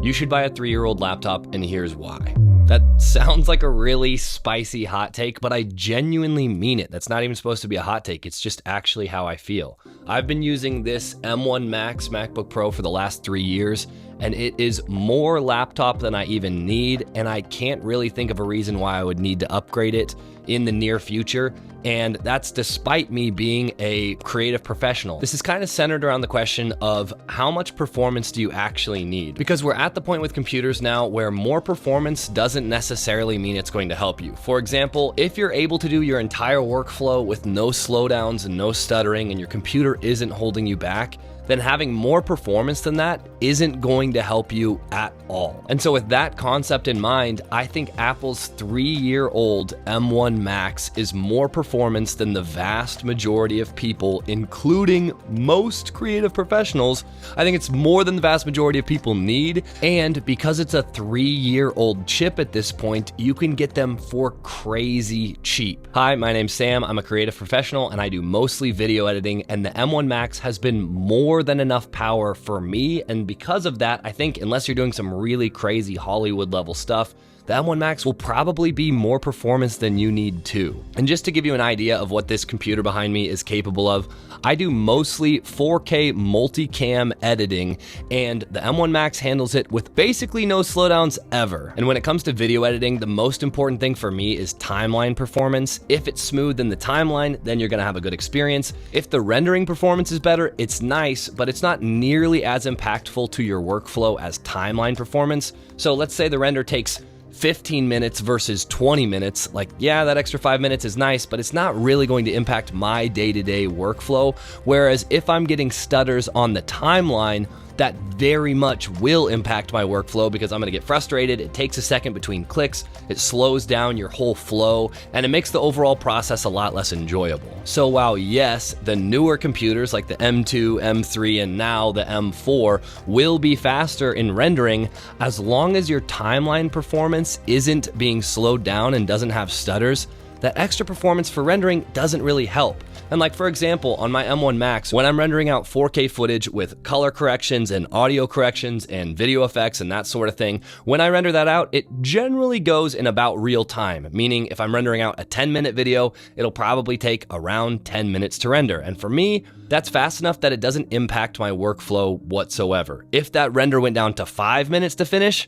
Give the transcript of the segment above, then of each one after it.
You should buy a 3-year-old laptop, and here's why. That sounds like a really spicy hot take, but I genuinely mean it. That's not even supposed to be a hot take. It's just actually how I feel. I've been using this M1 Max MacBook Pro for the last 3 years, and it is more laptop than I even need, and I can't really think of a reason why I would need to upgrade it in the near future. And that's despite me being a creative professional. This is kind of centered around the question of how much performance do you actually need? Because we're at the point with computers now where more performance doesn't necessarily mean it's going to help you. For example, if you're able to do your entire workflow with no slowdowns and no stuttering and your computer isn't holding you back, then having more performance than that isn't going to help you at all. And so with that concept in mind, I think Apple's 3-year-old M1 Max is more performance than the vast majority of people, including most creative professionals. I think it's more than the vast majority of people need, and because it's a 3-year-old chip at this point, you can get them for crazy cheap. Hi, my name's Sam. I'm a creative professional and I do mostly video editing, and the M1 Max has been more than enough power for me, and because of that, I think unless you're doing some really crazy Hollywood level stuff, the M1 Max will probably be more performance than you need too. And just to give you an idea of what this computer behind me is capable of, I do mostly 4K multicam editing, and the M1 Max handles it with basically no slowdowns ever. And when it comes to video editing, the most important thing for me is timeline performance. If it's smooth in the timeline, then you're gonna have a good experience. If the rendering performance is better, it's nice, but it's not nearly as impactful to your workflow as timeline performance. So let's say the render takes 15 minutes versus 20 minutes, like, yeah, that extra 5 minutes is nice, but it's not really going to impact my day-to-day workflow. Whereas if I'm getting stutters on the timeline, that very much will impact my workflow because I'm gonna get frustrated. It takes a second between clicks, it slows down your whole flow, and it makes the overall process a lot less enjoyable. So while yes, the newer computers like the M2, M3, and now the M4 will be faster in rendering, as long as your timeline performance isn't being slowed down and doesn't have stutters, that extra performance for rendering doesn't really help. And like, for example, on my M1 Max, when I'm rendering out 4K footage with color corrections and audio corrections and video effects and that sort of thing, when I render that out, it generally goes in about real time, meaning if I'm rendering out a 10-minute video, it'll probably take around 10 minutes to render. And for me, that's fast enough that it doesn't impact my workflow whatsoever. If that render went down to 5 minutes to finish,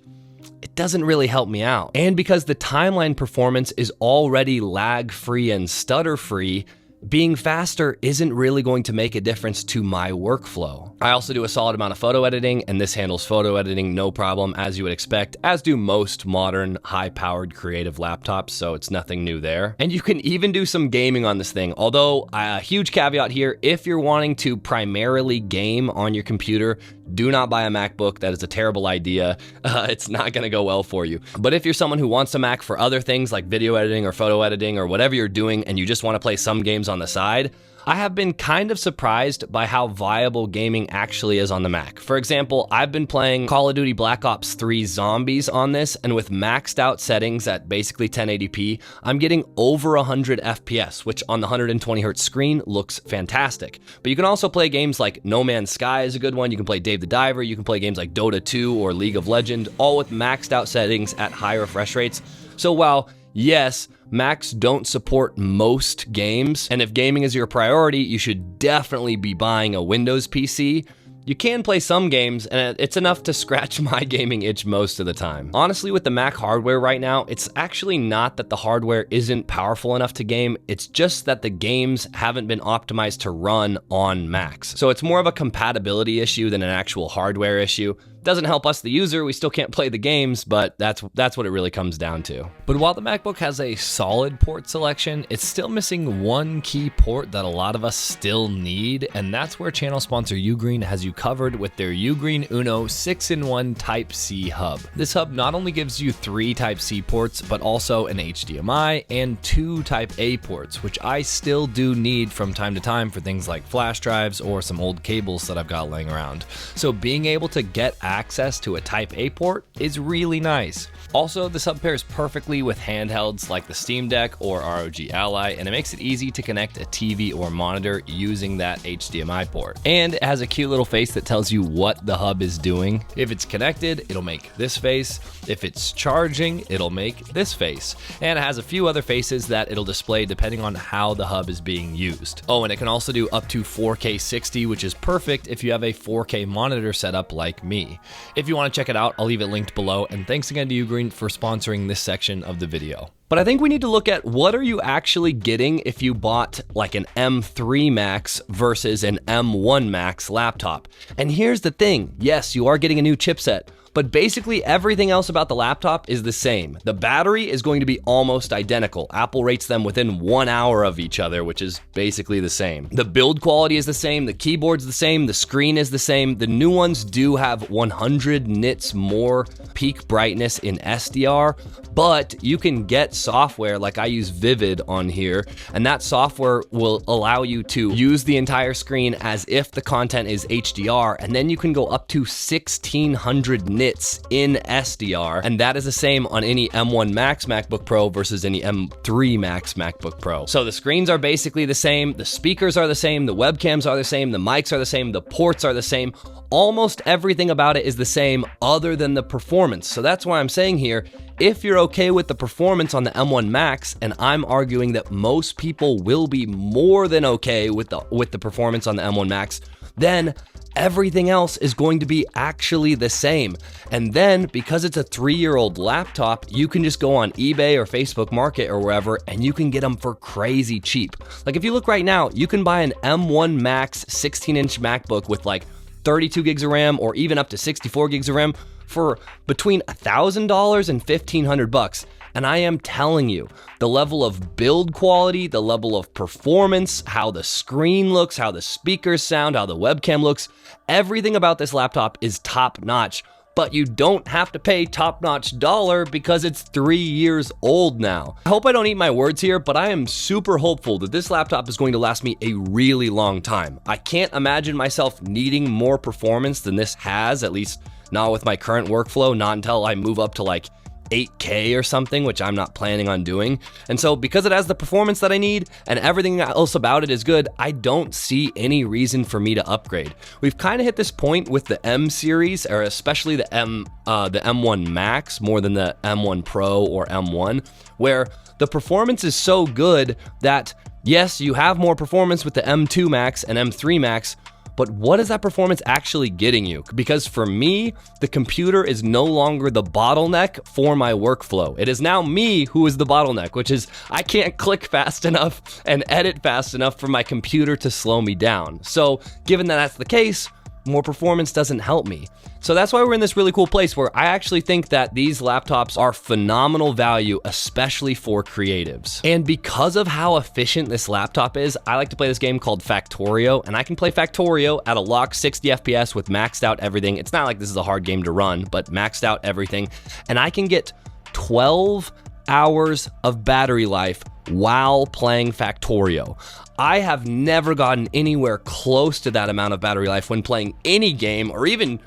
it doesn't really help me out. And because the timeline performance is already lag-free and stutter-free, being faster isn't really going to make a difference to my workflow. I also do a solid amount of photo editing, and this handles photo editing no problem, as you would expect, as do most modern high-powered creative laptops, so it's nothing new there. And you can even do some gaming on this thing, although a huge caveat here, if you're wanting to primarily game on your computer, do not buy a MacBook. That is a terrible idea. It's not gonna go well for you. But if you're someone who wants a Mac for other things like video editing or photo editing or whatever you're doing, and you just wanna play some games on the side, I have been kind of surprised by how viable gaming actually is on the Mac. For example, I've been playing Call of Duty Black Ops 3 Zombies on this, and with maxed out settings at basically 1080p, I'm getting over 100 FPS, which on the 120Hz screen looks fantastic. But you can also play games like No Man's Sky is a good one, you can play Dave the Diver, you can play games like Dota 2 or League of Legends, all with maxed out settings at high refresh rates. So while yes, Macs don't support most games, and if gaming is your priority, you should definitely be buying a Windows PC. You can play some games, and it's enough to scratch my gaming itch most of the time. Honestly, with the Mac hardware right now, it's actually not that the hardware isn't powerful enough to game, it's just that the games haven't been optimized to run on Macs. So it's more of a compatibility issue than an actual hardware issue. Doesn't help us, the user, we still can't play the games, but that's what it really comes down to. But while the MacBook has a solid port selection, it's still missing one key port that a lot of us still need, and that's where channel sponsor Ugreen has you covered with their Ugreen Uno 6-in-1 Type-C hub. This hub not only gives you 3 Type-C ports, but also an HDMI and 2 Type-A ports, which I still do need from time to time for things like flash drives or some old cables that I've got laying around. So being able to get access to a Type A port is really nice. Also, this hub pairs perfectly with handhelds like the Steam Deck or ROG Ally, and it makes it easy to connect a TV or monitor using that HDMI port. And it has a cute little face that tells you what the hub is doing. If it's connected, it'll make this face. If it's charging, it'll make this face. And it has a few other faces that it'll display depending on how the hub is being used. Oh, and it can also do up to 4K 60, which is perfect if you have a 4K monitor setup like me. If you want to check it out, I'll leave it linked below. And thanks again to Ugreen for sponsoring this section of the video. But I think we need to look at what are you actually getting if you bought like an M3 Max versus an M1 Max laptop. And here's the thing, yes, you are getting a new chipset, but basically everything else about the laptop is the same. The battery is going to be almost identical. Apple rates them within 1 hour of each other, which is basically the same. The build quality is the same, the keyboard's the same, the screen is the same. The new ones do have 100 nits more peak brightness in SDR, but you can get software, like I use Vivid on here, and that software will allow you to use the entire screen as if the content is HDR, and then you can go up to 1600 nits in SDR, and that is the same on any M1 Max MacBook Pro versus any M3 Max MacBook Pro. So the screens are basically the same, the speakers are the same, the webcams are the same, the mics are the same, the ports are the same. Almost everything about it is the same other than the performance. So that's why I'm saying here, if you're okay with the performance on the M1 Max, and I'm arguing that most people will be more than okay with the performance on the M1 Max, then everything else is going to be actually the same. And then because it's a 3-year-old laptop, you can just go on eBay or Facebook Market or wherever, and you can get them for crazy cheap. Like if you look right now, you can buy an M1 Max 16-inch MacBook with like 32 gigs of RAM or even up to 64 gigs of RAM for between $1,000 and $1,500. And I am telling you, the level of build quality, the level of performance, how the screen looks, how the speakers sound, how the webcam looks, everything about this laptop is top notch. But you don't have to pay top-notch dollar because it's 3 years old now. I hope I don't eat my words here, but I am super hopeful that this laptop is going to last me a really long time. I can't imagine myself needing more performance than this has, at least not with my current workflow, not until I move up to like 8K or something, which I'm not planning on doing. And so because it has the performance that I need and everything else about it is good, I don't see any reason for me to upgrade. We've kind of hit this point with the M series, or especially the M1 Max more than the M1 Pro or M1, where the performance is so good that yes, you have more performance with the M2 Max and M3 Max, but what is that performance actually getting you? Because for me, the computer is no longer the bottleneck for my workflow. It is now me who is the bottleneck, which is I can't click fast enough and edit fast enough for my computer to slow me down. So given that that's the case, more performance doesn't help me. So that's why we're in this really cool place where I actually think that these laptops are phenomenal value, especially for creatives. And because of how efficient this laptop is, I like to play this game called Factorio, and I can play Factorio at a locked 60 FPS with maxed out everything. It's not like this is a hard game to run, but maxed out everything. And I can get 12 hours of battery life while playing Factorio. I have never gotten anywhere close to that amount of battery life when playing any game, or even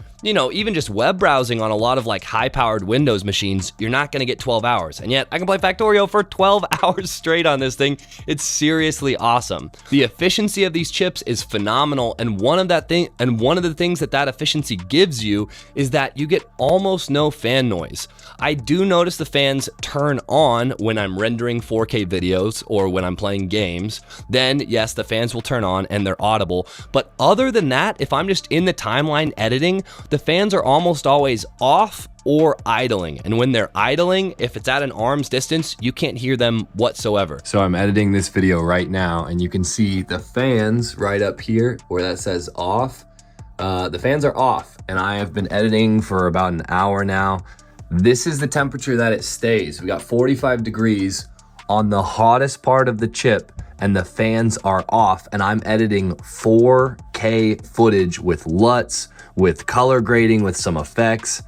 just web browsing on a lot of like high-powered Windows machines. You're not gonna get 12 hours. And yet I can play Factorio for 12 hours straight on this thing. It's seriously awesome. The efficiency of these chips is phenomenal, and one of the things that efficiency gives you is that you get almost no fan noise. I do notice the fans turn on when I'm rendering 4K videos or when I'm playing games. Then yes, the fans will turn on and they're audible. But other than that, if I'm just in the timeline editing, the fans are almost always off or idling. And when they're idling, if it's at an arm's distance, you can't hear them whatsoever. So I'm editing this video right now, and you can see the fans right up here where that says off. The fans are off, and I have been editing for about an hour now. This is the temperature that it stays. We got 45 degrees on the hottest part of the chip, and the fans are off, and I'm editing 4K footage with LUTs, with color grading, with some effects.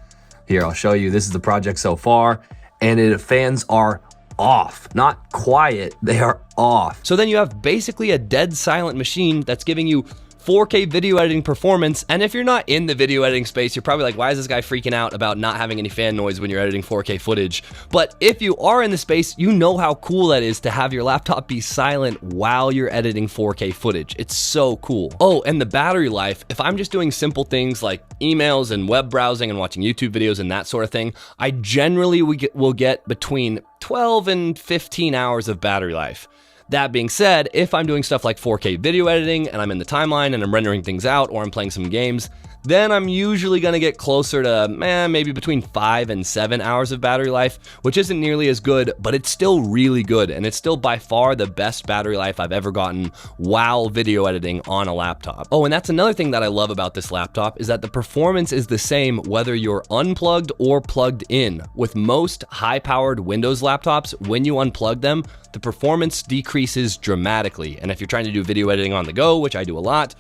Here, I'll show you. This is the project so far, and the fans are off, not quiet, they are off. So then you have basically a dead silent machine that's giving you 4K video editing performance, and if you're not in the video editing space, you're probably like, why is this guy freaking out about not having any fan noise when you're editing 4K footage? But if you are in the space, you know how cool that is to have your laptop be silent while you're editing 4K footage. It's so cool. Oh, and the battery life, if I'm just doing simple things like emails and web browsing and watching YouTube videos and that sort of thing, I generally will get between 12 and 15 hours of battery life. That being said, if I'm doing stuff like 4K video editing and I'm in the timeline and I'm rendering things out or I'm playing some games, then I'm usually going to get closer to maybe between 5 and 7 hours of battery life, which isn't nearly as good, but it's still really good, and it's still by far the best battery life I've ever gotten while video editing on a laptop. Oh, and that's another thing that I love about this laptop is that the performance is the same whether you're unplugged or plugged in. With most high-powered Windows laptops, when you unplug them, the performance decreases dramatically, and if you're trying to do video editing on the go, which I do a lot,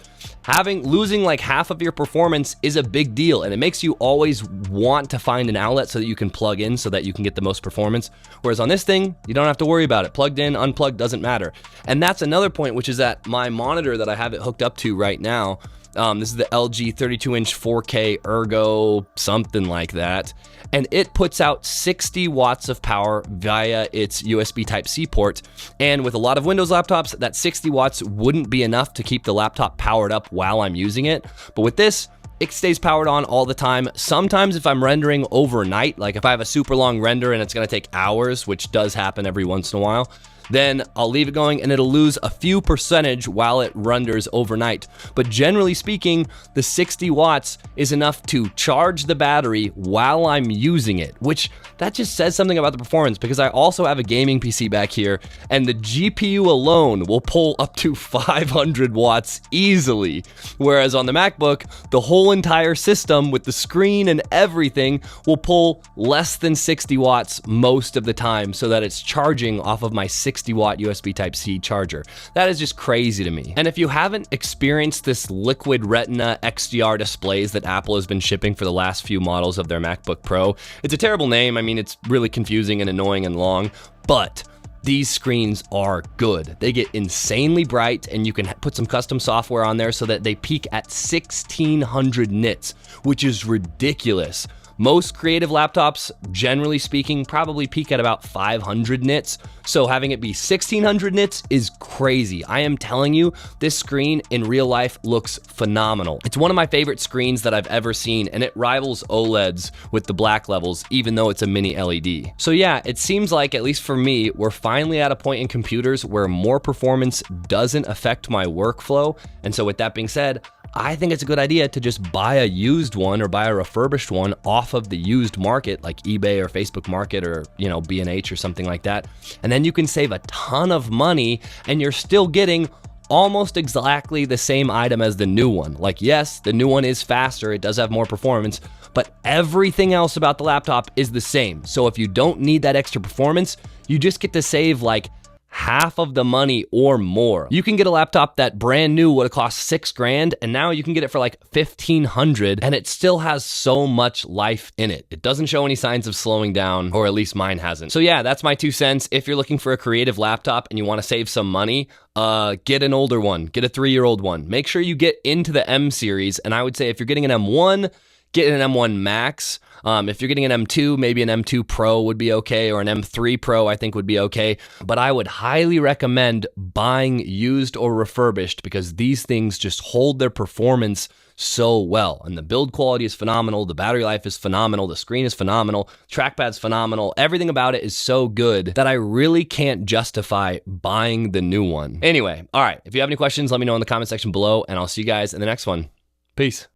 losing like half of your performance is a big deal, and it makes you always want to find an outlet so that you can plug in so that you can get the most performance. Whereas on this thing, you don't have to worry about it. Plugged in, unplugged, doesn't matter. And that's another point, which is that my monitor that I have it hooked up to right now, this is the LG 32-inch 4K Ergo, something like that. And it puts out 60 watts of power via its USB Type-C port. And with a lot of Windows laptops, that 60 watts wouldn't be enough to keep the laptop powered up while I'm using it. But with this, it stays powered on all the time. Sometimes if I'm rendering overnight, like if I have a super long render and it's gonna take hours, which does happen every once in a while, then I'll leave it going and it'll lose a few percentage while it renders overnight. But generally speaking, the 60 watts is enough to charge the battery while I'm using it, which that just says something about the performance, because I also have a gaming PC back here and the GPU alone will pull up to 500 watts easily. Whereas on the MacBook, the whole entire system with the screen and everything will pull less than 60 watts most of the time so that it's charging off of my 60-watt USB Type-C charger. That is just crazy to me. And if you haven't experienced this liquid retina XDR displays that Apple has been shipping for the last few models of their MacBook Pro, it's a terrible name. I mean, it's really confusing and annoying and long, but these screens are good. They get insanely bright, and you can put some custom software on there so that they peak at 1600 nits, which is ridiculous. Most creative laptops, generally speaking, probably peak at about 500 nits, so having it be 1600 nits is crazy. I am telling you, this screen in real life looks phenomenal. It's one of my favorite screens that I've ever seen, and it rivals OLEDs with the black levels, even though it's a mini LED. So yeah, it seems like, at least for me, we're finally at a point in computers where more performance doesn't affect my workflow, and so with that being said, I think it's a good idea to just buy a used one or buy a refurbished one off of the used market like eBay or Facebook Market or, B&H or something like that. And then you can save a ton of money and you're still getting almost exactly the same item as the new one. Like, yes, the new one is faster, it does have more performance, but everything else about the laptop is the same. So if you don't need that extra performance, you just get to save like half of the money or more. You can get a laptop that brand new would have cost $6,000, and now you can get it for like $1,500, and it still has so much life in it. It doesn't show any signs of slowing down, or at least mine hasn't. So yeah, that's my 2 cents. If you're looking for a creative laptop and you want to save some money, get an older one, get a 3-year-old one. Make sure you get into the M series, and I would say if you're getting an M1, get an M1 Max. If you're getting an M2, maybe an M2 Pro would be okay, or an M3 Pro I think would be okay. But I would highly recommend buying used or refurbished, because these things just hold their performance so well. And the build quality is phenomenal, the battery life is phenomenal, the screen is phenomenal, trackpad's phenomenal, everything about it is so good that I really can't justify buying the new one. Anyway, all right, if you have any questions, let me know in the comment section below, and I'll see you guys in the next one. Peace.